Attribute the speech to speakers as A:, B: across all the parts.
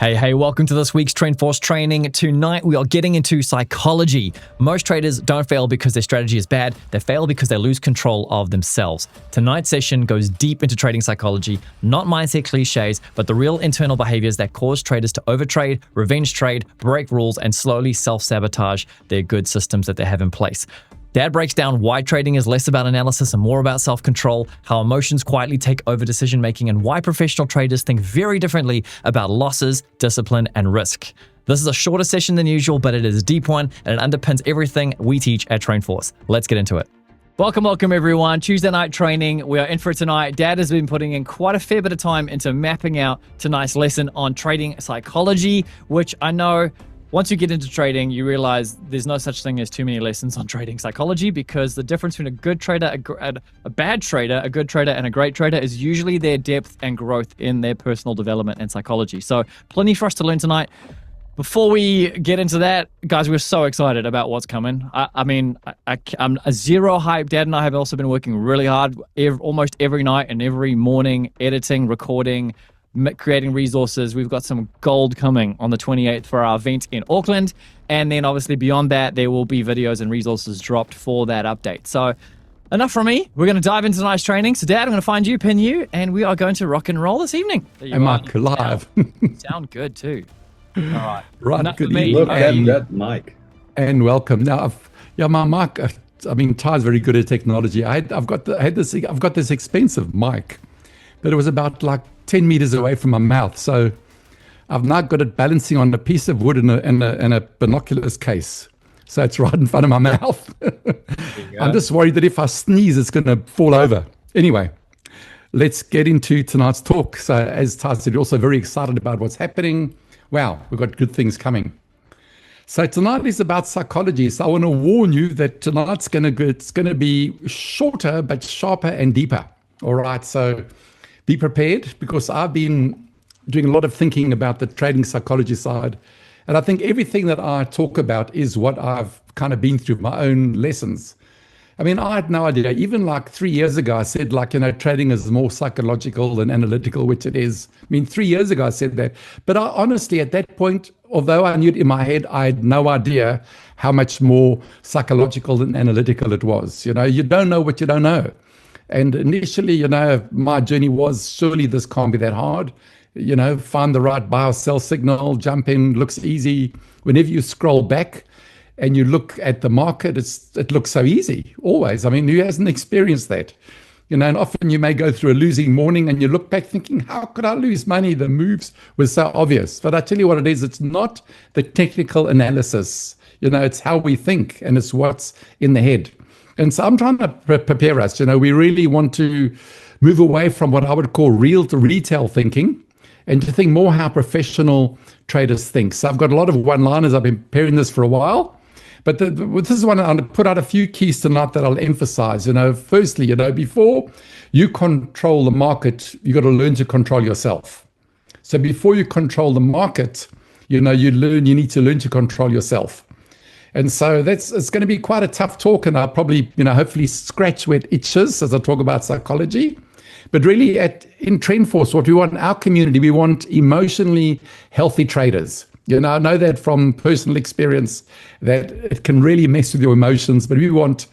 A: Hey, welcome to this week's TrendForce training. Tonight, we are getting into psychology. Most traders don't fail because their strategy is bad. They fail because they lose control of themselves. Tonight's session goes deep into trading psychology, not mindset cliches, but the real internal behaviors that cause traders to overtrade, revenge trade, break rules, and slowly self-sabotage their good systems that they have in place. Dad breaks down why trading is less about analysis and more about self-control, how emotions quietly take over decision-making, and why professional traders think very differently about losses, discipline, and risk. This is a shorter session than usual, but it is a deep one, and it underpins everything we teach at TrendForce. Let's get into it. Welcome everyone. Tuesday night training. We are in for it tonight. Dad has been putting in quite a fair bit of time into mapping out tonight's lesson on trading psychology, which I know once you get into trading, you realize there's no such thing as too many lessons on trading psychology, because the difference between a good trader, a bad trader, a good trader, and a great trader is usually their depth and growth in their personal development and psychology. So plenty for us to learn tonight. Before we get into that, guys, we're so excited about what's coming. I'm a zero hype. Dad and I have also been working really hard almost every night and every morning, editing, recording, creating resources. We've got some gold coming on the 28th for our event in Auckland. And then obviously beyond that, there will be videos and resources dropped for that update. So enough from me. We're going to dive into tonight's training. So Dad, I'm going to find you, pin you, and we are going to rock and roll this evening.
B: Am I live?
A: Sound good too. All right.
B: Right. Good
A: evening.
C: Look at that mic.
B: And welcome. Now, my mic, Ty's very good at technology. I've got this expensive mic, but it was about like 10 meters away from my mouth. So I've now got it balancing on a piece of wood in a binoculars case. So it's right in front of my mouth. I'm just worried that if I sneeze, it's going to fall over. Anyway, let's get into tonight's talk. So as Ty said, we're also very excited about what's happening. Wow, we've got good things coming. So tonight is about psychology. So I want to warn you that tonight's going to be shorter, but sharper and deeper. All right, so be prepared, because I've been doing a lot of thinking about the trading psychology side. And I think everything that I talk about is what I've kind of been through, my own lessons. I mean, I had no idea. Even like 3 years ago, I said, trading is more psychological than analytical, which it is. I mean, 3 years ago, I said that. But I honestly, at that point, although I knew it in my head, I had no idea how much more psychological than analytical it was. You don't know what you don't know. And initially, my journey was, surely this can't be that hard. Find the right buy or sell signal, jump in, looks easy. Whenever you scroll back and you look at the market, it looks so easy, always. I mean, who hasn't experienced that? And often you may go through a losing morning and you look back thinking, how could I lose money? The moves were so obvious. But I tell you what it is, it's not the technical analysis. It's how we think, and it's what's in the head. And so I'm trying to prepare us. We really want to move away from what I would call real to retail thinking, and to think more how professional traders think. So I've got a lot of one-liners. I've been preparing this for a while. But this is one I'm going to put out a few keys tonight that I'll emphasize. Firstly, before you control the market, you got to learn to control yourself. So before you control the market, you need to learn to control yourself. And so it's going to be quite a tough talk, and I'll probably, hopefully scratch where it itches as I talk about psychology. But really, in TrendForce, what we want in our community, we want emotionally healthy traders. I know that from personal experience that it can really mess with your emotions, but we want,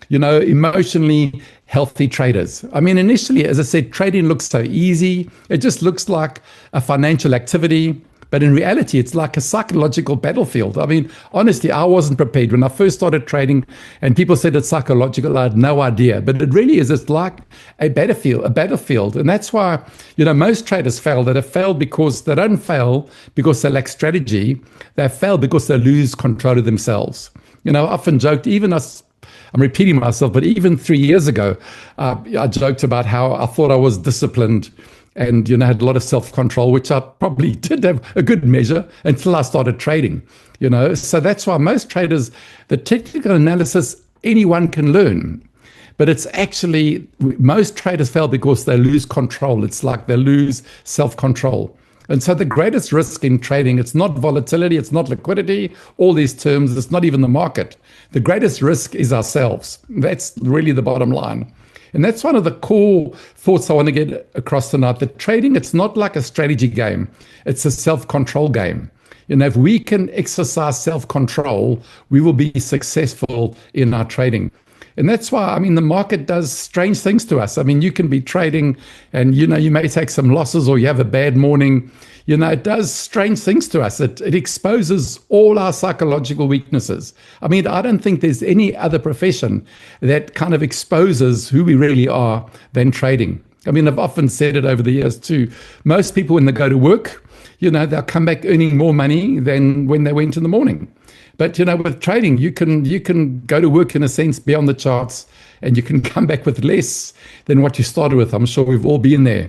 B: emotionally healthy traders. I mean, initially, as I said, trading looks so easy. It just looks like a financial activity. But in reality, it's like a psychological battlefield. I mean, honestly, I wasn't prepared. When I first started trading and people said it's psychological, I had no idea. But it really is. It's like a battlefield. And that's why, most traders fail. That have failed because they don't fail because they lack strategy. They fail because they lose control of themselves. I often joked, even us, I'm repeating myself, but even 3 years ago, I joked about how I thought I was disciplined and had a lot of self-control, which I probably did have a good measure until I started trading. So that's why most traders, the technical analysis, anyone can learn. But it's actually, most traders fail because they lose control. It's like they lose self-control. And so the greatest risk in trading, it's not volatility, it's not liquidity, all these terms, it's not even the market. The greatest risk is ourselves. That's really the bottom line. And that's one of the core thoughts I want to get across tonight, that trading, it's not like a strategy game. It's a self-control game. If we can exercise self-control, we will be successful in our trading. And that's why, the market does strange things to us. You can be trading and, you may take some losses or you have a bad morning. It does strange things to us. It exposes all our psychological weaknesses. I don't think there's any other profession that kind of exposes who we really are than trading. I've often said it over the years too. Most people, when they go to work, they'll come back earning more money than when they went in the morning. But, with trading, you can go to work, in a sense, be on the charts, and you can come back with less than what you started with. I'm sure we've all been there.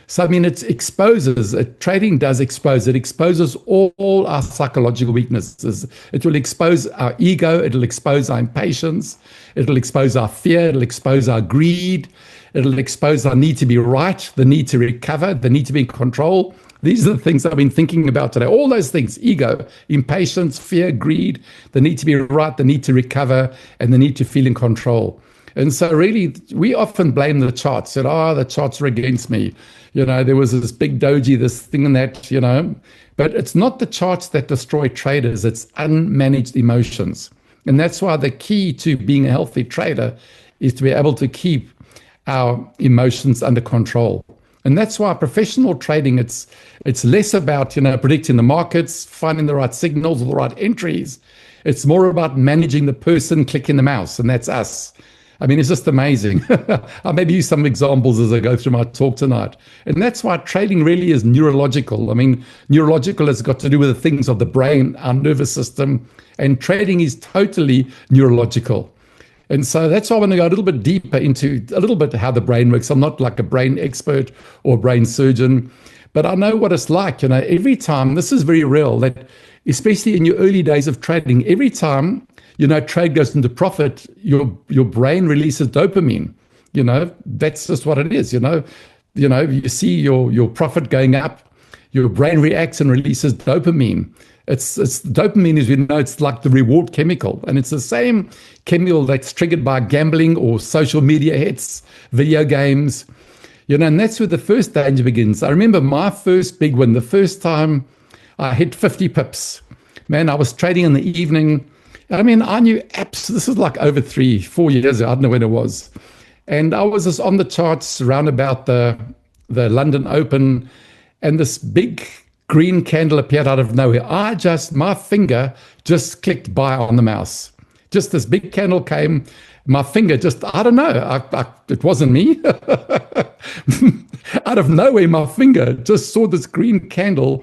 B: So, it exposes, trading does expose, it exposes all our psychological weaknesses. It will expose our ego, it'll expose our impatience, it'll expose our fear, it'll expose our greed, it'll expose our need to be right, the need to recover, the need to be in control. These are the things I've been thinking about today. All those things: ego, impatience, fear, greed, the need to be right, the need to recover, and the need to feel in control. And so really, we often blame the charts. Said, the charts are against me. There was this big doji, this thing and that, But it's not the charts that destroy traders. It's unmanaged emotions. And that's why the key to being a healthy trader is to be able to keep our emotions under control. And that's why professional trading, it's less about, predicting the markets, finding the right signals or the right entries. It's more about managing the person clicking the mouse, and that's us. It's just amazing. I'll maybe use some examples as I go through my talk tonight. And that's why trading really is neurological. Neurological has got to do with the things of the brain, our nervous system, and trading is totally neurological. And so that's why I want to go a little bit deeper into a little bit how the brain works. I'm not like a brain expert or brain surgeon, but I know what it's like. Every time, this is very real, that especially in your early days of trading, every time, trade goes into profit, your brain releases dopamine. That's just what it is. You see your profit going up, your brain reacts and releases dopamine. It's dopamine, as we know, it's like the reward chemical, and it's the same chemical that's triggered by gambling or social media hits, video games, and that's where the first danger begins. I remember my first big win, the first time I hit 50 pips. Man, I was trading in the evening. I knew apps. This is like over 3-4 years ago. I don't know when it was, and I was just on the charts around about the London Open, and this big green candle appeared out of nowhere. My finger just clicked buy on the mouse. Just this big candle came, my finger just, I don't know, it wasn't me. Out of nowhere, my finger just saw this green candle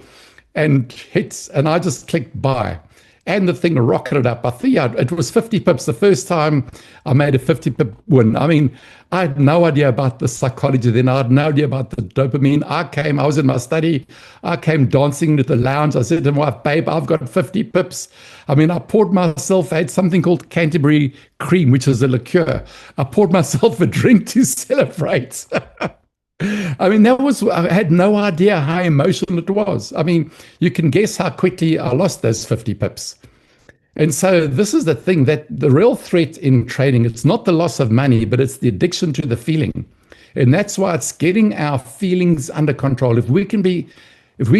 B: and hits, and I just clicked buy. And the thing rocketed up. I think it was 50 pips the first time I made a 50 pip win. I had no idea about the psychology then. I had no idea about the dopamine. I was in my study. I came dancing to the lounge. I said to my wife, babe, I've got 50 pips. I poured myself, I had something called Canterbury cream, which is a liqueur. I poured myself a drink to celebrate. I had no idea how emotional it was. You can guess how quickly I lost those 50 pips. And so this is the thing, that the real threat in trading, it's not the loss of money, but it's the addiction to the feeling. And that's why it's getting our feelings under control. If we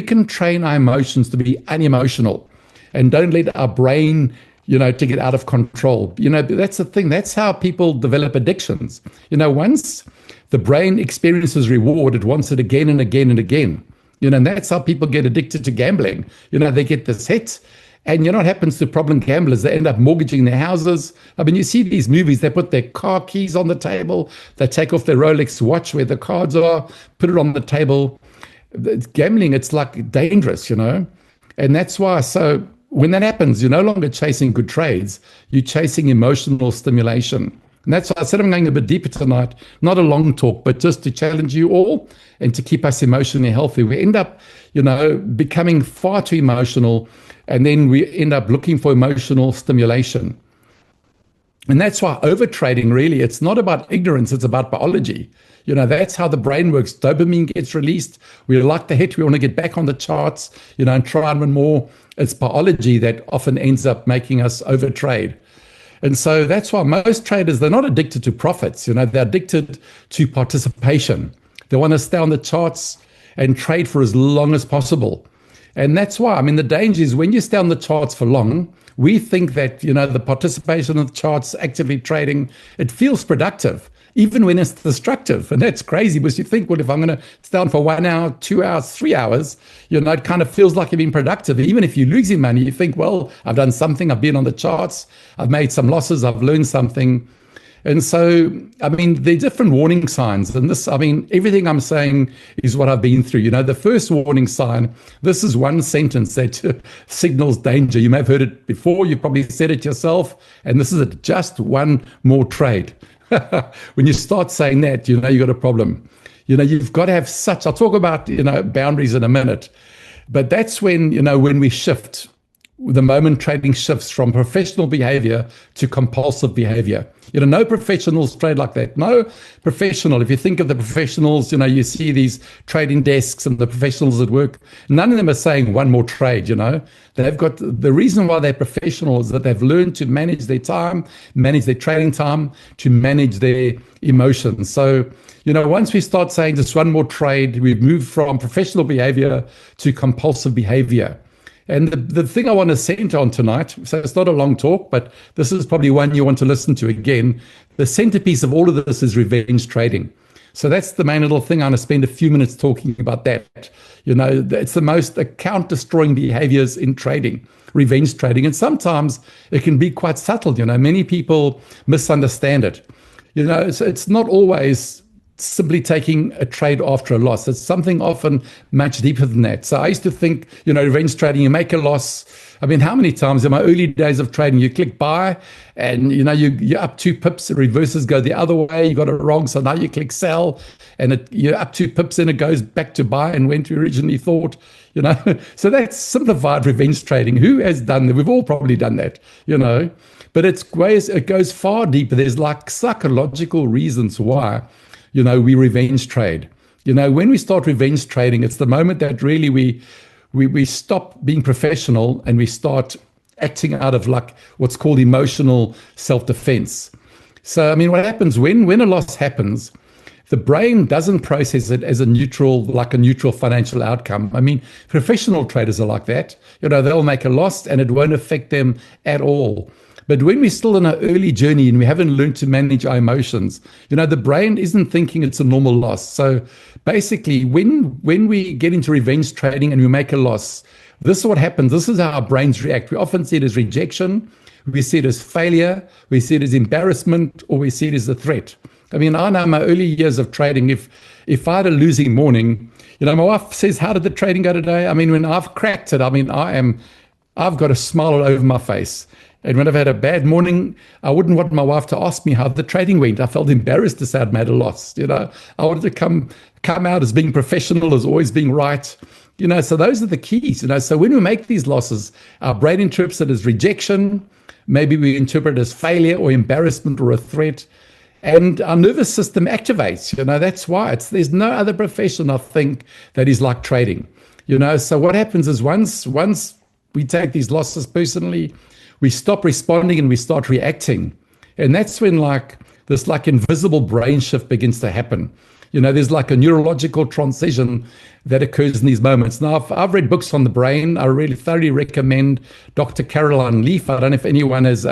B: can train our emotions to be unemotional and don't let our brain, to get out of control, that's the thing. That's how people develop addictions. Once the brain experiences reward, it wants it again and again and again. And that's how people get addicted to gambling. They get this hit. And what happens to problem gamblers? They end up mortgaging their houses. You see these movies, they put their car keys on the table, they take off their Rolex watch where the cards are, put it on the table. Gambling, it's like dangerous, And that's why, so when that happens, you're no longer chasing good trades, you're chasing emotional stimulation. And that's why I said I'm going a bit deeper tonight, not a long talk, but just to challenge you all and to keep us emotionally healthy. We end up, becoming far too emotional, and then we end up looking for emotional stimulation. And that's why overtrading, really, it's not about ignorance, it's about biology. That's how the brain works. Dopamine gets released. We like the hit. We want to get back on the charts, and try and win more. It's biology that often ends up making us overtrade. And so that's why most traders, they're not addicted to profits. They're addicted to participation. They want to stay on the charts and trade for as long as possible. And that's why, the danger is when you stay on the charts for long, we think that, the participation of the charts, actively trading, it feels productive, even when it's destructive. And that's crazy because you think, well, if I'm going to stay on for 1 hour, 2 hours, 3 hours, it kind of feels like you're being productive. Even if you're losing money, you think, well, I've done something. I've been on the charts. I've made some losses. I've learned something. And so, there are different warning signs. And this, everything I'm saying is what I've been through. The first warning sign, this is one sentence that signals danger. You may have heard it before. You've probably said it yourself. And this is it, just one more trade. When you start saying that, you've got a problem. You've got to have such, I'll talk about, boundaries in a minute. But that's when, when we shift, the moment trading shifts from professional behavior to compulsive behavior. No professionals trade like that. No professional. If you think of the professionals, you see these trading desks and the professionals at work, none of them are saying one more trade, They've got, the reason why they're professional is that they've learned to manage their time, manage their trading time, to manage their emotions. So, once we start saying just one more trade, we've moved from professional behavior to compulsive behavior. And the thing I want to center on tonight, so it's not a long talk, but this is probably one you want to listen to again. The centerpiece of all of this is revenge trading. So that's the main little thing. I'm going to spend a few minutes talking about that. It's the most account-destroying behaviors in trading, revenge trading. And sometimes it can be quite subtle. Many people misunderstand it. It's not always simply taking a trade after a loss. It's something often much deeper than that. So I used to think, revenge trading, you make a loss. How many times in my early days of trading, you click buy and, you're up 2 pips, it reverses, go the other way, you got it wrong. So now you click sell and you're up 2 pips and it goes back to buy and went to originally thought, So that's simplified revenge trading. Who has done that? We've all probably done that, But it goes far deeper. There's like psychological reasons why we revenge trade. When we start revenge trading, it's the moment that really we stop being professional and we start acting out of like what's called emotional self-defense. So, what happens when a loss happens, the brain doesn't process it as a neutral financial outcome. Professional traders are like that. They'll make a loss and it won't affect them at all. But when we're still in our early journey and we haven't learned to manage our emotions, the brain isn't thinking it's a normal loss. So basically, when we get into revenge trading and we make a loss, this is what happens. This is how our brains react. We often see it as rejection. We see it as failure. We see it as embarrassment, or we see it as a threat. I know my early years of trading, if I had a losing morning, my wife says, how did the trading go today? When I've cracked it, I've got a smile all over my face. And when I've had a bad morning, I wouldn't want my wife to ask me how the trading went. I felt embarrassed to say I'd made a loss. I wanted to come out as being professional, as always being right. So those are the keys. So when we make these losses, our brain interprets it as rejection. Maybe we interpret it as failure or embarrassment or a threat. And our nervous system activates. That's why there's no other profession, I think, that is like trading. So what happens is once we take these losses personally, we stop responding and we start reacting. And that's when this invisible brain shift begins to happen. There's like a neurological transition that occurs in these moments. Now, I've read books on the brain. I really thoroughly recommend Dr. Caroline Leaf. I don't know if anyone has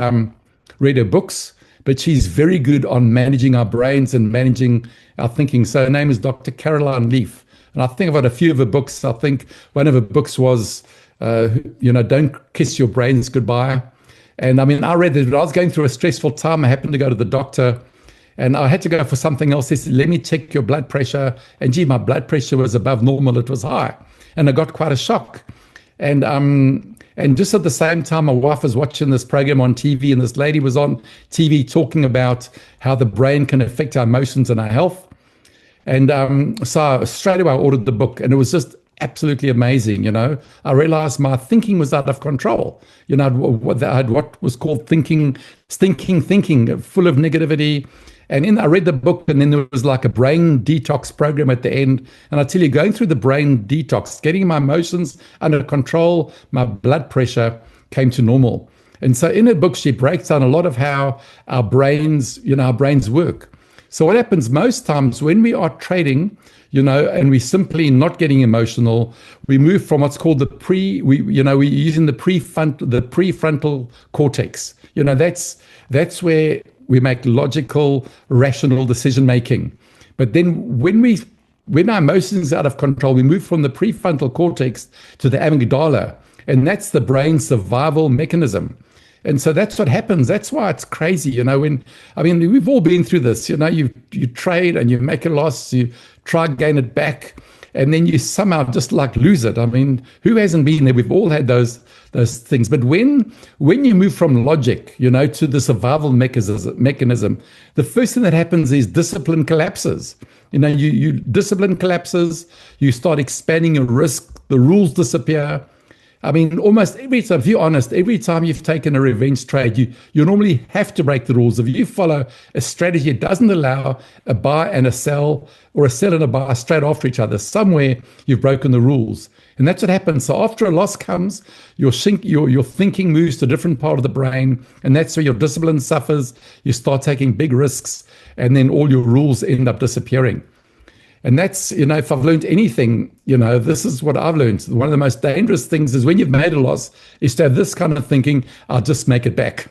B: read her books, but she's very good on managing our brains and managing our thinking. So her name is Dr. Caroline Leaf. And I think I've got a few of her books. I think one of her books was, Don't Kiss Your Brains Goodbye. And I read that when I was going through a stressful time, I happened to go to the doctor and I had to go for something else. He said, let me check your blood pressure. And gee, my blood pressure was above normal. It was high. And I got quite a shock. And just at the same time, my wife was watching this program on TV and this lady was on TV talking about how the brain can affect our emotions and our health. And so straight away I ordered the book and it was just absolutely amazing. I realized my thinking was out of control. I had what was called stinking thinking, full of negativity. And I read the book and then there was like a brain detox program at the end. And I tell you, going through the brain detox, getting my emotions under control, my blood pressure came to normal. And so in her book, she breaks down a lot of how our brains, our brains work. So what happens most times when we are trading, and we're simply not getting emotional, we move from what's called we're using the prefrontal cortex. That's where we make logical, rational decision making. But then when our emotions are out of control, we move from the prefrontal cortex to the amygdala, and that's the brain's survival mechanism. And so that's what happens. That's why it's crazy, we've all been through this. You trade and you make a loss, you try to gain it back, and then you somehow just lose it. Who hasn't been there? We've all had those things. But when you move from logic, to the survival mechanism, the first thing that happens is discipline collapses. You discipline collapses, you start expanding your risk, the rules disappear. Almost every time, if you're honest, every time you've taken a revenge trade, you normally have to break the rules. If you follow a strategy, it doesn't allow a buy and a sell, or a sell and a buy straight after each other. Somewhere you've broken the rules. And that's what happens. So after a loss comes, your thinking moves to a different part of the brain, and that's where your discipline suffers. You start taking big risks, and then all your rules end up disappearing. And that's, if I've learned anything, this is what I've learned. One of the most dangerous things is when you've made a loss is to have this kind of thinking, I'll just make it back.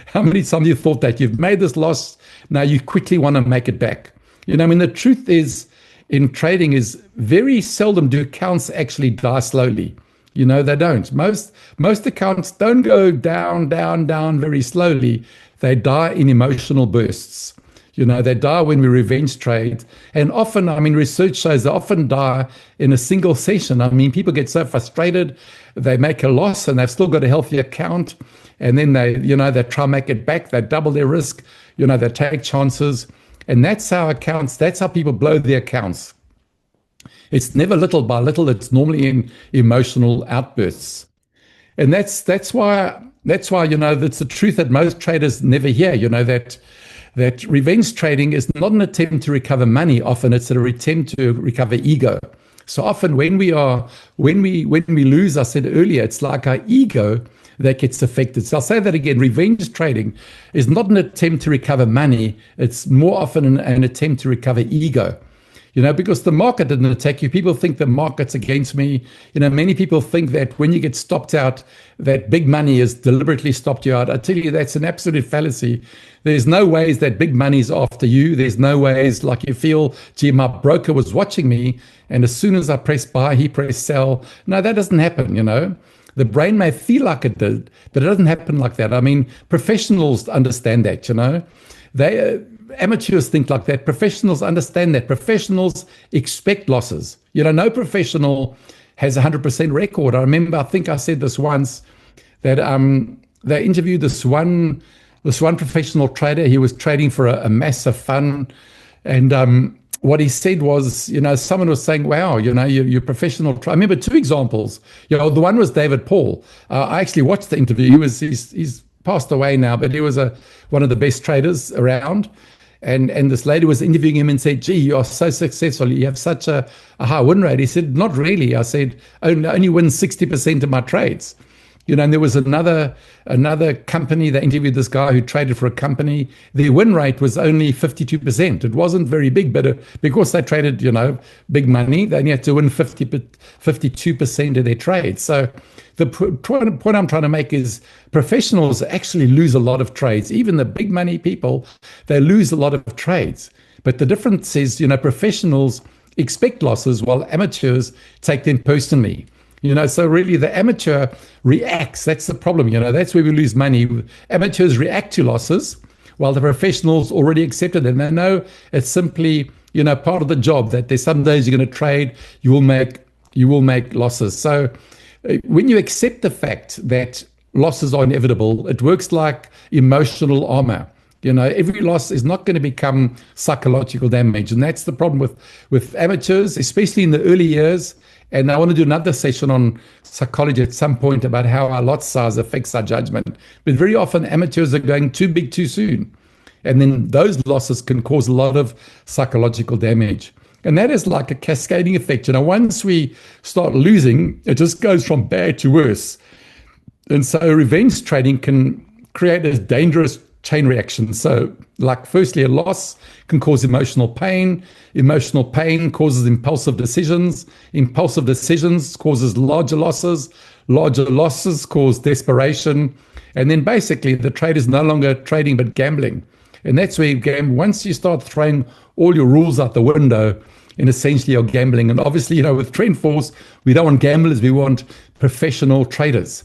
B: How many times you thought that you've made this loss, now you quickly want to make it back? The truth is, in trading is very seldom do accounts actually die slowly. They don't. Most accounts don't go down, down, down very slowly. They die in emotional bursts. They die when we revenge trade. And often, research shows they often die in a single session. People get so frustrated, they make a loss and they've still got a healthy account. And then they try and make it back. They double their risk. They take chances. And that's how people blow their accounts. It's never little by little. It's normally in emotional outbursts. And that's why that's the truth that most traders never hear, that revenge trading is not an attempt to recover money. Often it's an attempt to recover ego. So often when we lose, I said earlier, it's like our ego that gets affected. So I'll say that again. Revenge trading is not an attempt to recover money. It's more often an attempt to recover ego. Because the market didn't attack you. People think the market's against me. Many people think that when you get stopped out, that big money has deliberately stopped you out. I tell you, that's an absolute fallacy. There's no ways that big money's after you. There's no ways like you feel, gee, my broker was watching me, and as soon as I press buy, he pressed sell. No, that doesn't happen, The brain may feel like it did, but it doesn't happen like that. Professionals understand that, Amateurs think like that. Professionals understand that. Professionals expect losses. No professional has a 100% record. I remember, I think I said this once, that they interviewed this one professional trader. He was trading for a massive fund, and what he said was, someone was saying, "Wow, you're professional." I remember two examples. The one was David Paul. I actually watched the interview. He's passed away now, but he was one of the best traders around. And this lady was interviewing him and said, "Gee, you are so successful. You have such a high win rate." He said, "Not really." I said, "I only win 60% of my trades." And there was another company. They interviewed this guy who traded for a company. Their win rate was only 52%. It wasn't very big, but because they traded, big money, they only had to win 52% of their trades. So the point I'm trying to make is professionals actually lose a lot of trades. Even the big money people, they lose a lot of trades. But the difference is, professionals expect losses while amateurs take them personally. So really the amateur reacts. That's the problem. That's where we lose money. Amateurs react to losses while the professionals already accepted them. They know it's simply, part of the job, that there's some days you're going to trade, you will make losses. So when you accept the fact that losses are inevitable, it works like emotional armor. Every loss is not going to become psychological damage. And that's the problem with amateurs, especially in the early years. And I want to do another session on psychology at some point about how our lot size affects our judgment. But very often amateurs are going too big too soon. And then those losses can cause a lot of psychological damage. And that is like a cascading effect. Once we start losing, it just goes from bad to worse. And so revenge trading can create a dangerous chain reaction. So, like, firstly, a loss can cause emotional pain. Emotional pain causes impulsive decisions. Impulsive decisions causes larger losses. Larger losses cause desperation. And then basically the trade is no longer trading but gambling. And that's where you gamble. Once you start throwing all your rules out the window, and essentially you're gambling. And obviously, with TrendForce, we don't want gamblers, we want professional traders.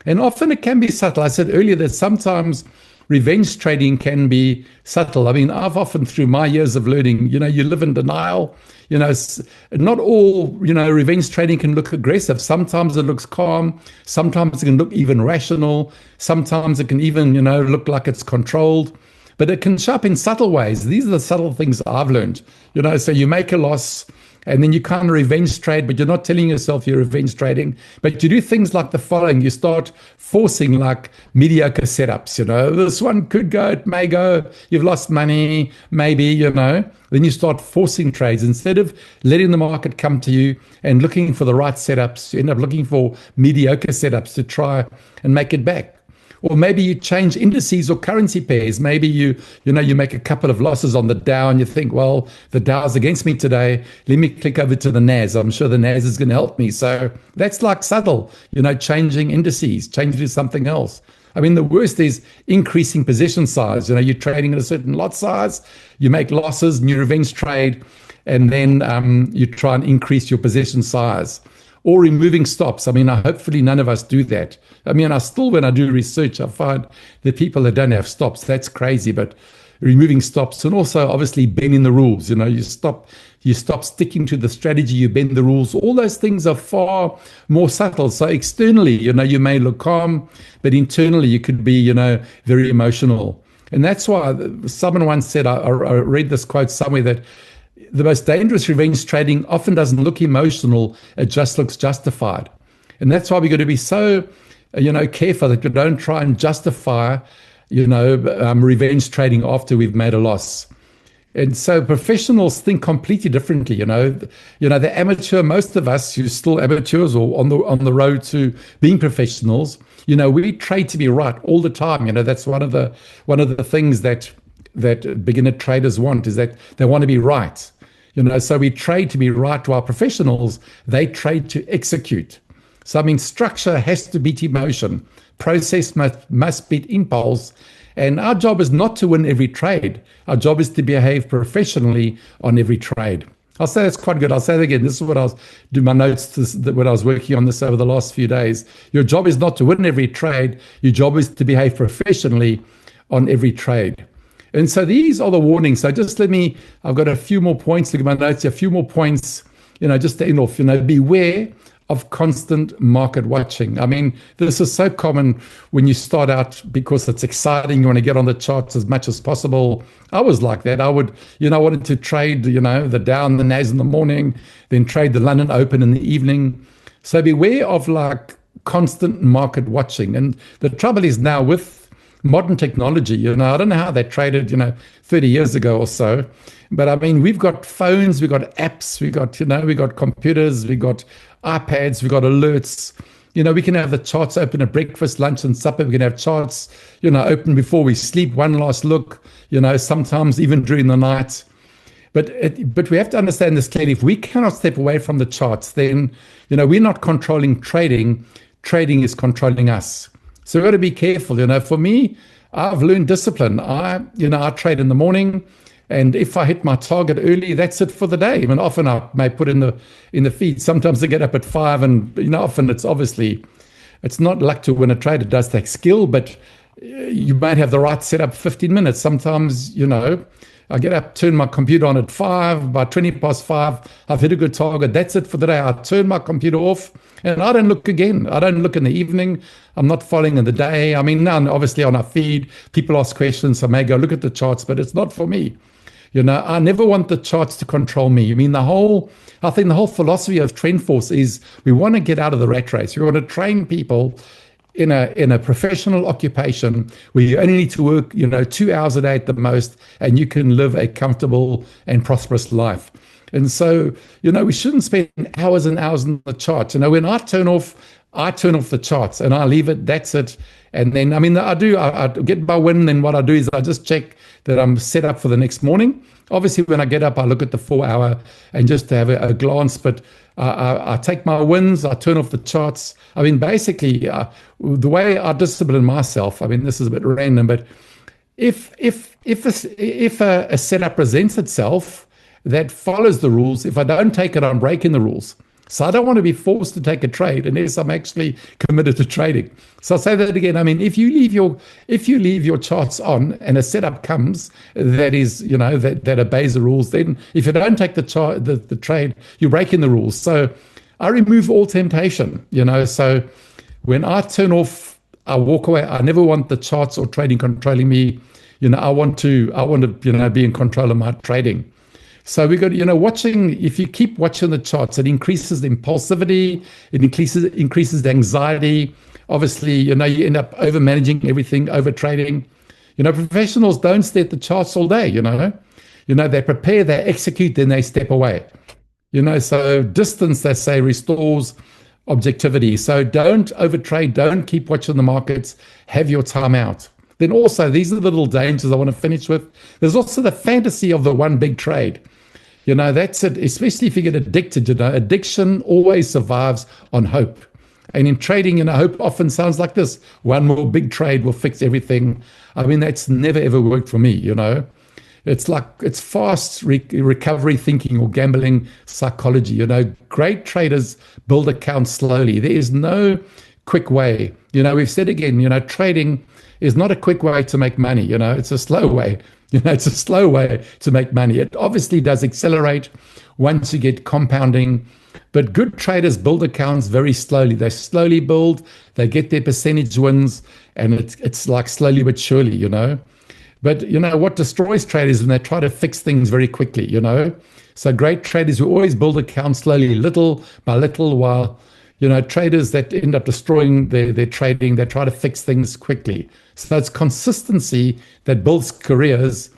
B: And often it can be subtle. I said earlier that sometimes revenge trading can be subtle. I mean, I've often, through my years of learning, you live in denial. Not all, revenge trading can look aggressive. Sometimes it looks calm. Sometimes it can look even rational. Sometimes it can even, look like it's controlled. But it can show up in subtle ways. These are the subtle things I've learned. So you make a loss and then you kind of revenge trade, but you're not telling yourself you're revenge trading. But you do things like the following. You start forcing like mediocre setups. This one could go, it may go. You've lost money, maybe, Then you start forcing trades. Instead of letting the market come to you and looking for the right setups, you end up looking for mediocre setups to try and make it back. Or maybe you change indices or currency pairs. Maybe you make a couple of losses on the Dow and you think, well, the Dow's against me today. Let me click over to the NAS. I'm sure the NAS is going to help me. So that's like subtle, changing indices, changing to something else. I mean, the worst is increasing position size. You're trading at a certain lot size, you make losses and you revenge trade, and then you try and increase your position size. Or removing stops. I mean, hopefully none of us do that. I mean, when I do research, I find that people that don't have stops, that's crazy. But removing stops, and also obviously bending the rules. You stop sticking to the strategy, you bend the rules. All those things are far more subtle. So externally, you may look calm, but internally you could be, very emotional. And that's why someone once said, I read this quote somewhere, that the most dangerous revenge trading often doesn't look emotional, it just looks justified. And that's why we've got to be so, careful that we don't try and justify, revenge trading after we've made a loss. And so professionals think completely differently, the amateur, most of us who are still amateurs or on the road to being professionals, we trade to be right all the time. That's one of the things that beginner traders want, is that they want to be right. So we trade to be right, while professionals, they trade to execute. So I mean, structure has to beat emotion. Process must beat impulse. And our job is not to win every trade. Our job is to behave professionally on every trade. I'll say that's quite good. I'll say it again. This is what I was doing my notes, what I was working on this over the last few days. Your job is not to win every trade. Your job is to behave professionally on every trade. And so these are the warnings. So just I've got a few more points. Look at my notes, a few more points, just to end off, beware of constant market watching. I mean, this is so common when you start out because it's exciting. You want to get on the charts as much as possible. I was like that. I wanted to trade, the Dow and the NAS in the morning, then trade the London Open in the evening. So beware of like constant market watching. And the trouble is now with modern technology, I don't know how they traded, 30 years ago or so. But I mean, we've got phones, we've got apps, we got computers, we got iPads, we got alerts. We can have the charts open at breakfast, lunch, and supper. We can have charts, open before we sleep, one last look, sometimes even during the night. But we have to understand this clearly. If we cannot step away from the charts, then, we're not controlling trading. Trading is controlling us. So we've got to be careful. For me, I've learned discipline. I trade in the morning, and if I hit my target early, that's it for the day. I mean, often I may put in the feed. Sometimes I get up at 5, and often it's not luck to win a trade. It does take skill, but you might have the right setup 15 minutes. Sometimes, I get up, turn my computer on at 5, by 20 past 5, I've hit a good target. That's it for the day. I turn my computer off and I don't look again. I don't look in the evening. I'm not following in the day. I mean, now obviously on our feed, people ask questions. I may go look at the charts, but it's not for me. I never want the charts to control me. I mean, I think the whole philosophy of TrendForce is we want to get out of the rat race. We want to train people in a professional occupation where you only need to work, 2 hours a day at the most, and you can live a comfortable and prosperous life. And so, we shouldn't spend hours and hours on the charts. When I turn off the charts and I leave it, that's it. And then, I get my win. Then what I do is I just check that I'm set up for the next morning. Obviously, when I get up, I look at the 4 hour and just to have a glance, but I take my wins, I turn off the charts. Basically, the way I discipline myself, this is a bit random, but if a setup presents itself that follows the rules, if I don't take it, I'm breaking the rules. So I don't want to be forced to take a trade unless I'm actually committed to trading. So I'll say that again. If you leave your charts on and a setup comes that is, that obeys the rules, then if you don't take the trade, you're breaking the rules. So I remove all temptation. So when I turn off, I walk away. I never want the charts or trading controlling me. I want to be in control of my trading. So we got, if you keep watching the charts, it increases the impulsivity, it increases the anxiety. Obviously, you end up over managing everything, over trading. Professionals don't stare at the charts all day, they prepare, they execute, then they step away. So distance, they say, restores objectivity. So don't overtrade, don't keep watching the markets, have your time out. Then also, these are the little dangers I want to finish with. There's also the fantasy of the one big trade. That's it, especially if you get addicted. Addiction always survives on hope. And in trading, hope often sounds like this: one more big trade will fix everything. That's never ever worked for me. It's fast recovery thinking or gambling psychology. Great traders build accounts slowly. There is no quick way. We've said again, trading is not a quick way to make money. It's a slow way. It's a slow way to make money. It obviously does accelerate once you get compounding, but good traders build accounts very slowly. They slowly build, they get their percentage wins, and it's like slowly but surely, But, what destroys traders when they try to fix things very quickly, So great traders who always build accounts slowly, little by little, while traders that end up destroying their trading, they try to fix things quickly. So it's consistency that builds careers,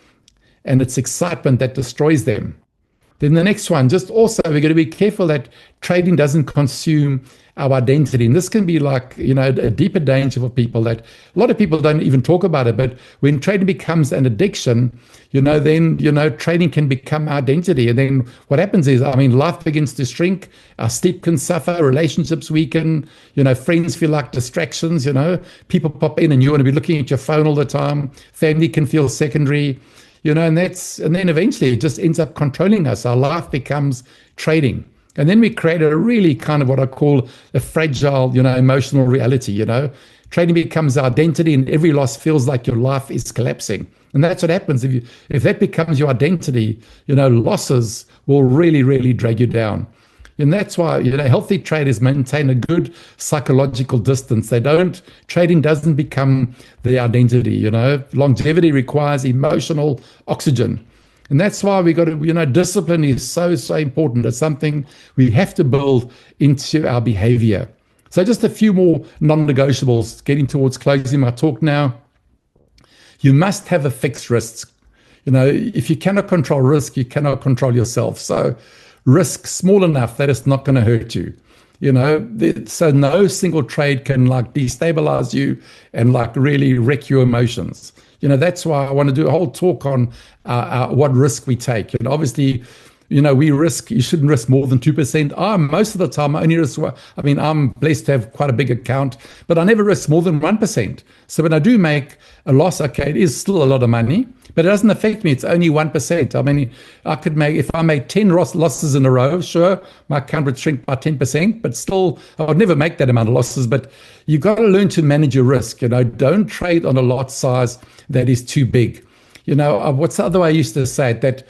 B: and it's excitement that destroys them. Then the next one, just also, we're going to be careful that trading doesn't consume our identity. And this can be like, a deeper danger for people that a lot of people don't even talk about it. But when trading becomes an addiction, then, trading can become our identity. And then what happens is, life begins to shrink. Our sleep can suffer, relationships weaken, friends feel like distractions, people pop in and you want to be looking at your phone all the time. Family can feel secondary. And then eventually it just ends up controlling us. Our life becomes trading. And then we create a really kind of what I call a fragile, emotional reality, Trading becomes our identity, and every loss feels like your life is collapsing. And that's what happens if that becomes your identity, losses will really, really drag you down. And that's why, healthy traders maintain a good psychological distance. Trading doesn't become their identity, Longevity requires emotional oxygen. And that's why we got to, discipline is so, so important. It's something we have to build into our behavior. So just a few more non-negotiables, getting towards closing my talk now. You must have a fixed risk. If you cannot control risk, you cannot control yourself. So risk small enough that it's not going to hurt you. So no single trade can destabilize you and really wreck your emotions. That's why I want to do a whole talk on what risk we take. Obviously, you shouldn't risk more than 2%. Most of the time, I only risk, I'm blessed to have quite a big account, but I never risk more than 1%. So when I do make a loss, okay, it is still a lot of money, but it doesn't affect me. It's only 1%. I could if I made 10 losses in a row, sure, my account would shrink by 10%, but still, I would never make that amount of losses. But you've got to learn to manage your risk. Don't trade on a lot size that is too big. What's the other way I used to say it? That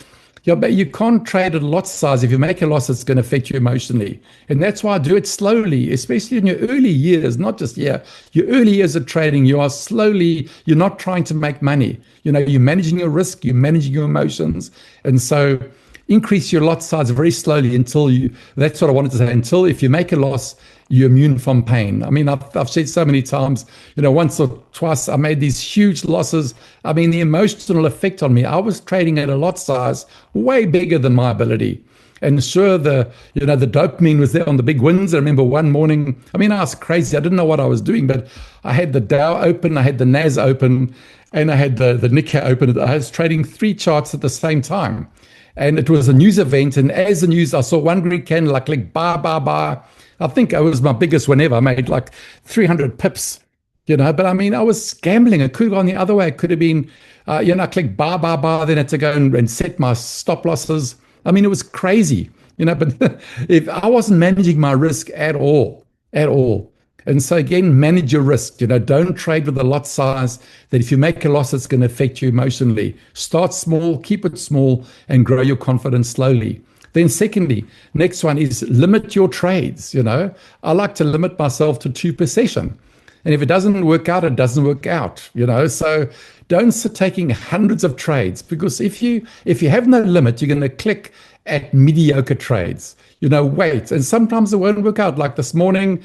B: but you can't trade at a lot size. If you make a loss, it's going to affect you emotionally. And that's why I do it slowly, especially in your early years, not just your early years of trading. You're not trying to make money. You're managing your risk, you're managing your emotions. And so increase your lot size very slowly that's what I wanted to say, until if you make a loss, you're immune from pain. I've said so many times, once or twice I made these huge losses. The emotional effect on me, I was trading at a lot size way bigger than my ability. And sure, the dopamine was there on the big wins. I remember one morning, I mean, I was crazy. I didn't know what I was doing, but I had the Dow open, I had the NAS open, and I had the Nikkei open. I was trading 3 charts at the same time. And it was a news event. And as the news, I saw one Greek candle, I clicked buy. I think it was my biggest one ever. I made like 300 pips, but I mean, I was gambling. It could have gone the other way. It could have been, I clicked buy, then I had to go and set my stop losses. I mean, it was crazy, but if I wasn't managing my risk at all. And so again, manage your risk, don't trade with a lot size that if you make a loss, it's going to affect you emotionally. Start small, keep it small, and grow your confidence slowly. Then secondly, next one is limit your trades. I like to limit myself to 2 per session. And if it doesn't work out, it doesn't work out, So don't sit taking hundreds of trades, because if you have no limit, you're going to click at mediocre trades. Wait. And sometimes it won't work out. Like this morning,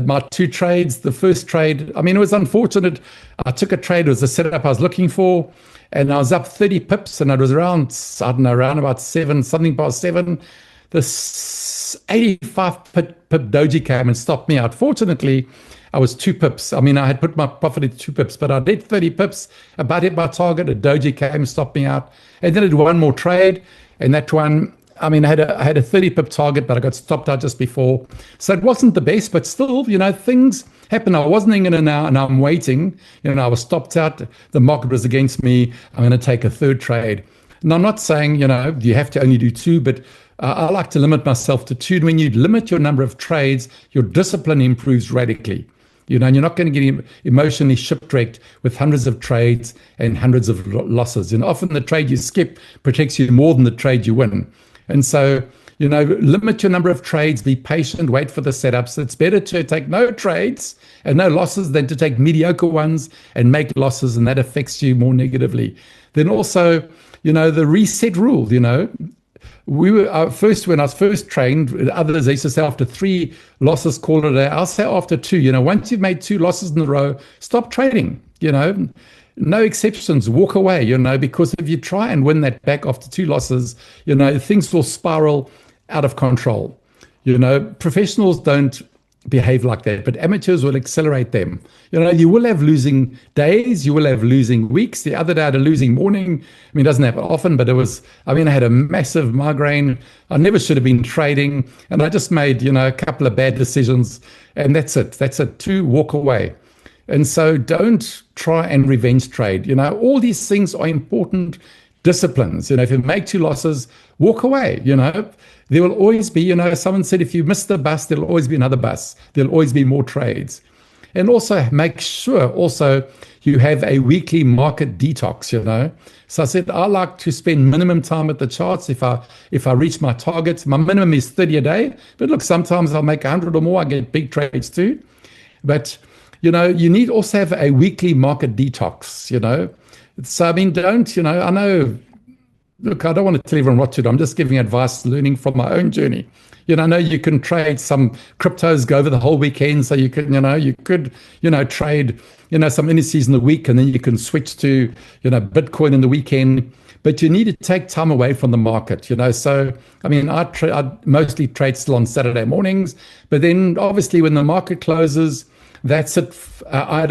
B: my 2 trades, the first trade, I mean, it was unfortunate. I took a trade, it was the setup I was looking for, and I was up 30 pips, and it was around, around about 7, something past 7. This 85 pip doji came and stopped me out. Fortunately, I was 2 pips. I mean, I had put my profit at 2 pips, but I did 30 pips, about hit my target. A doji came and stopped me out. And then I did one more trade, and that one, I mean, I had a 30 pip target, but I got stopped out just before. So it wasn't the best, but still, things happen. I wasn't in it now, and I'm waiting. I was stopped out. The market was against me. I'm going to take a 3rd trade. And I'm not saying, you have to only do 2, but I like to limit myself to 2. And when you limit your number of trades, your discipline improves radically. And you're not going to get emotionally shipwrecked with hundreds of trades and hundreds of losses. And often the trade you skip protects you more than the trade you win. And so, limit your number of trades, be patient, wait for the setups. It's better to take no trades and no losses than to take mediocre ones and make losses, and that affects you more negatively. Then also, the reset rule, we were when I was first trained, others, they used to say after 3 losses, call it a day. I'll say after 2. Once you've made 2 losses in a row, stop trading. No exceptions, walk away. Because if you try and win that back after 2 losses, things will spiral out of control. Professionals don't behave like that, but amateurs will accelerate them. You will have losing days, you will have losing weeks. The other day I had a losing morning. I mean, it doesn't happen often, but I had a massive migraine. I never should have been trading, and I just made, a couple of bad decisions, and that's it. Walk away. And so don't try and revenge trade. All these things are important disciplines. If you make 2 losses, walk away. There will always be, someone said, if you miss the bus, there'll always be another bus. There'll always be more trades. And also make sure you have a weekly market detox, So I said, I like to spend minimum time at the charts. If I reach my targets, my minimum is 30 a day. But look, sometimes I'll make 100 or more. I get big trades too. But, you need also have a weekly market detox, So, I mean, I know, look, I don't want to tell everyone what to do. I'm just giving advice, learning from my own journey. I know you can trade some cryptos, go over the whole weekend. So you could trade, some indices in the week, and then you can switch to, Bitcoin in the weekend. But you need to take time away from the market, So, I mean, I mostly trade still on Saturday mornings. But then obviously when the market closes, that's it. I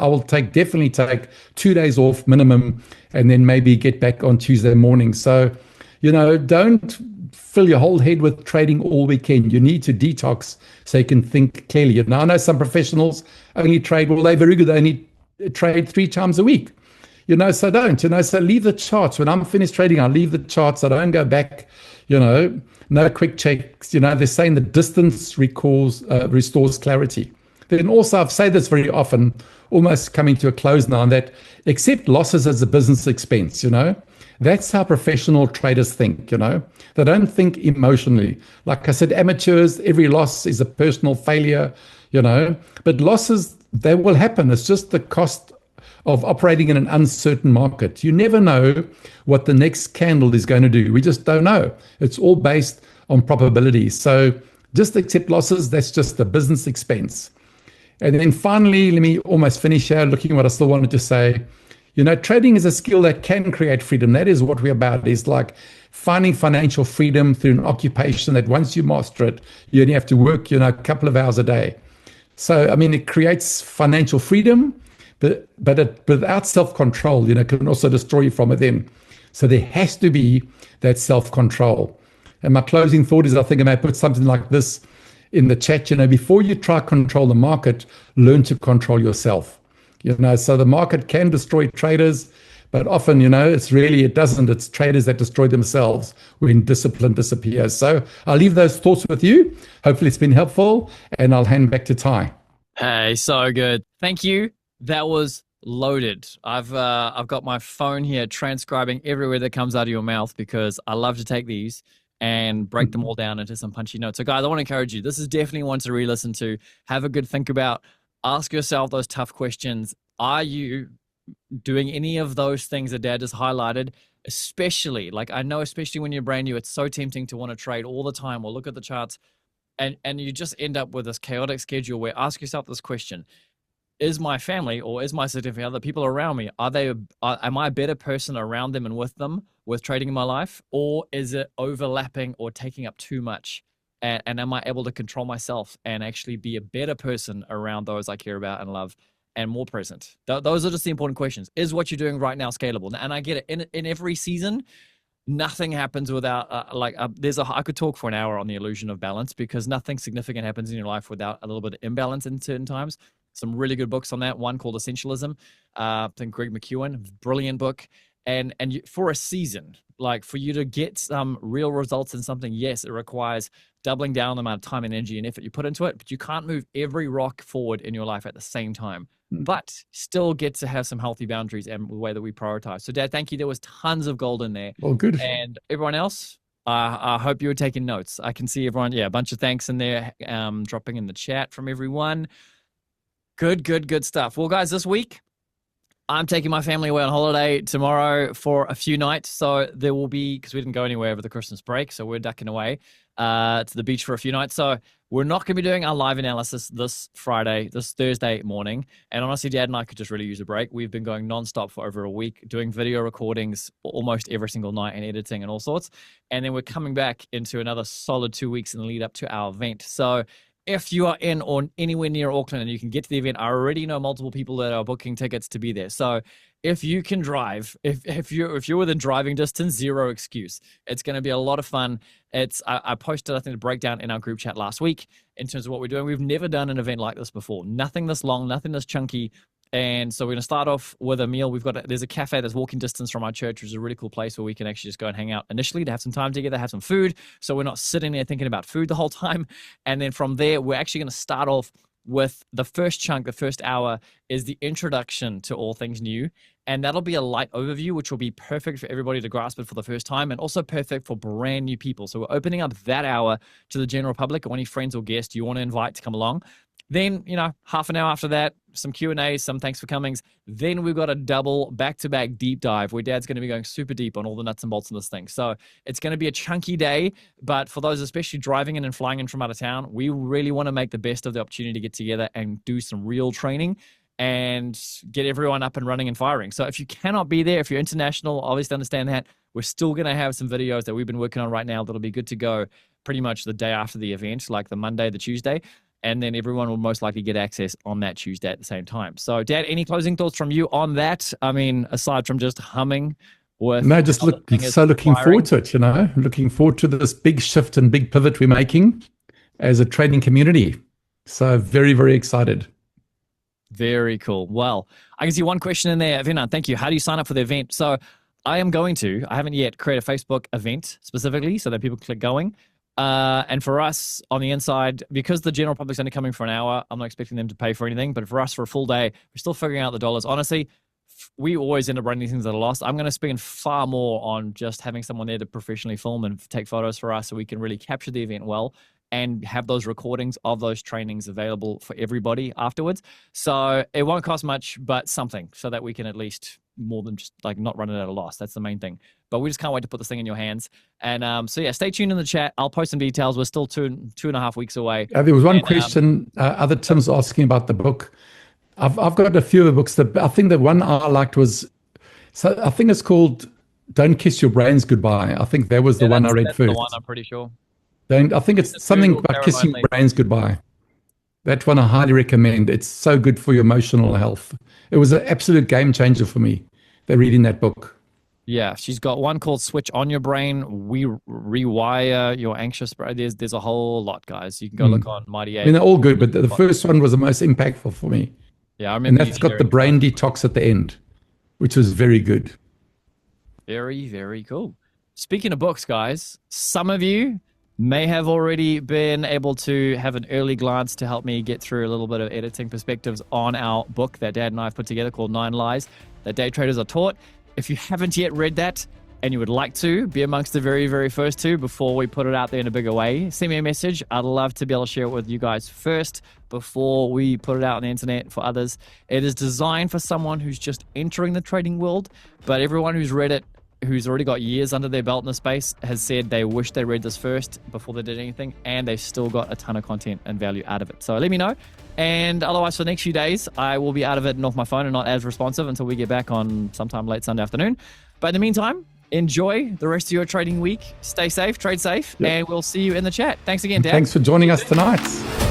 B: will definitely take 2 days off minimum, and then maybe get back on Tuesday morning. So, don't fill your whole head with trading all weekend. You need to detox so you can think clearly. Now, I know some professionals only trade, well, they're very good. They only trade 3 times a week. So don't, so leave the charts. When I'm finished trading, I leave the charts. I don't go back, no quick checks. They're saying the distance restores clarity. Then also, I've said this very often, almost coming to a close now, that accept losses as a business expense, That's how professional traders think, They don't think emotionally. Like I said, amateurs, every loss is a personal failure, But losses, they will happen. It's just the cost of operating in an uncertain market. You never know what the next candle is going to do. We just don't know. It's all based on probability. So just accept losses. That's just a business expense. And then finally, let me almost finish here, looking at what I still wanted to say. Trading is a skill that can create freedom. That is what we're about. Is like finding financial freedom through an occupation that once you master it, you only have to work, a couple of hours a day. So, I mean, it creates financial freedom, but without self-control, it can also destroy you from within. So there has to be that self-control. And my closing thought is, I think I may put something like this in the chat. Before you try to control the market, learn to control yourself. So the market can destroy traders, but often, it doesn't. It's traders that destroy themselves when discipline disappears. So I'll leave those thoughts with you. Hopefully it's been helpful, and I'll hand back to Ty.
A: Hey, so good. Thank you. That was loaded. I've got my phone here transcribing every word that comes out of your mouth, because I love to take these and break them all down into some punchy notes. So guys, I want to encourage you. This is definitely one to re-listen to. Have a good think about. Ask yourself those tough questions. Are you doing any of those things that Dad just highlighted? Especially when you're brand new, it's so tempting to want to trade all the time or look at the charts, and you just end up with this chaotic schedule where ask yourself this question: is my family or is my significant other, people around me, am I a better person around them and with them with trading in my life, or is it overlapping or taking up too much? And am I able to control myself and actually be a better person around those I care about and love, and more present? Those are just the important questions. Is what you're doing right now scalable? And I get it. In every season, nothing happens without I could talk for an hour on the illusion of balance, because nothing significant happens in your life without a little bit of imbalance in certain times. Some really good books on that. One called Essentialism. I think Greg McEwen, brilliant book. And for a season, like for you to get some real results in something, yes, it requires doubling down on the amount of time and energy and effort you put into it, but you can't move every rock forward in your life at the same time, but still get to have some healthy boundaries and the way that we prioritize. So Dad, thank you. There was tons of gold in there.
B: Well, good.
A: And everyone else, I hope you were taking notes. I can see everyone, a bunch of thanks in there, dropping in the chat from everyone. Good stuff. Well, guys, this week, I'm taking my family away on holiday tomorrow for a few nights. So there will be, because we didn't go anywhere over the Christmas break, so we're ducking away to the beach for a few nights. So we're not going to be doing our live analysis this Thursday morning. And honestly, Dad and I could just really use a break. We've been going nonstop for over a week, doing video recordings almost every single night and editing and all sorts. And then we're coming back into another solid 2 weeks in the lead up to our event. So if you are in or anywhere near Auckland and you can get to the event, I already know multiple people that are booking tickets to be there. So if you can drive, if you're within driving distance, zero excuse. It's going to be a lot of fun. I posted, I think, a breakdown in our group chat last week in terms of what we're doing. We've never done an event like this before. Nothing this long, nothing this chunky. And so we're going to start off with a meal. There's a cafe that's walking distance from our church, which is a really cool place where we can actually just go and hang out initially to have some time together, have some food. So we're not sitting there thinking about food the whole time. And then from there, we're actually going to start off with the first chunk. The first hour is the introduction to all things new. And that'll be a light overview, which will be perfect for everybody to grasp it for the first time, and also perfect for brand new people. So we're opening up that hour to the general public or any friends or guests you want to invite to come along. Then, half an hour after that, some Q&A, some thanks for comings. Then we've got a double back-to-back deep dive where Dad's going to be going super deep on all the nuts and bolts of this thing. So it's going to be a chunky day, but for those especially driving in and flying in from out of town, we really want to make the best of the opportunity to get together and do some real training and get everyone up and running and firing. So if you cannot be there, if you're international, obviously understand that. We're still going to have some videos that we've been working on right now that'll be good to go pretty much the day after the event, like the Monday, the Tuesday. And then everyone will most likely get access on that Tuesday at the same time. So, Dad, any closing thoughts from you on that? I mean, aside from just humming with...
B: No, just looking forward to it, looking forward to this big shift and big pivot we're making as a trading community. So very, very excited.
A: Very cool. Well, I can see one question in there. Vina, thank you. How do you sign up for the event? So I haven't yet created a Facebook event specifically so that people click going. And for us on the inside, because the general public's only coming for an hour, I'm not expecting them to pay for anything. But for us, for a full day, we're still figuring out the dollars. Honestly, we always end up running things at a loss. I'm going to spend far more on just having someone there to professionally film and take photos for us so we can really capture the event well and have those recordings of those trainings available for everybody afterwards. So it won't cost much, but something so that we can at least more than just like not run it at a loss. That's the main thing. But we just can't wait to put this thing in your hands. And so yeah, stay tuned in the chat. I'll post some details. We're still two and a half weeks away.
B: There was one question. Other Tim's asking about the book. I've got a few of the books. I think the one I liked was So I think it's called "Don't Kiss Your Brains Goodbye." I think that was the one I read
A: that's
B: first.
A: the one, I'm pretty sure.
B: I think it's something about kissing your brains goodbye. That one I highly recommend. It's so good for your emotional health. It was an absolute game changer for me. They're reading that book.
A: Yeah, she's got one called "Switch on Your Brain." We rewire your anxious brain. There's a whole lot, guys. You can go look on Mighty
B: I mean, they're all good, but the first one was the most impactful for me.
A: Yeah, I remember.
B: And that's got the brain detox at the end, which was very good.
A: Very, very cool. Speaking of books, guys, some of you may have already been able to have an early glance to help me get through a little bit of editing perspectives on our book that Dad and I have put together called 9 Lies That Day Traders Are Taught. If you haven't yet read that and you would like to be amongst the very, very first two before we put it out there in a bigger way, send me a message. I'd love to be able to share it with you guys first before we put it out on the internet for others. It is designed for someone who's just entering the trading world, but everyone who's read it, who's already got years under their belt in the space, has said they wish they read this first before they did anything, and they've still got a ton of content and value out of it. So let me know. And otherwise, for the next few days, I will be out of it and off my phone and not as responsive until we get back on sometime late Sunday afternoon. But in the meantime, enjoy the rest of your trading week. Stay safe, trade safe, and we'll see you in the chat. Thanks again, Dan.
B: Thanks for joining us tonight.